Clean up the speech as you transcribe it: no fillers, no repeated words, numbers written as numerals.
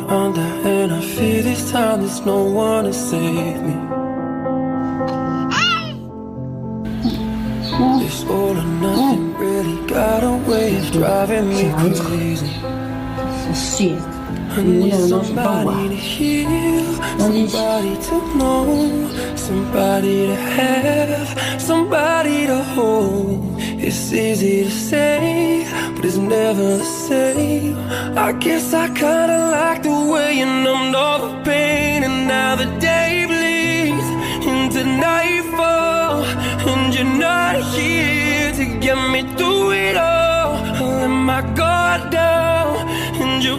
under, and I fear this time there's no one to save me. This all or nothing really got a way of driving me crazy. I need somebody to heal, somebody to know, somebody to have, somebody to hold. It's easy to say, but it's never the same. I guess I kinda like the way you numbed all the pain, and now the day bleeds into nightfall, and you're not here to get me through it all. I let my guard down, and you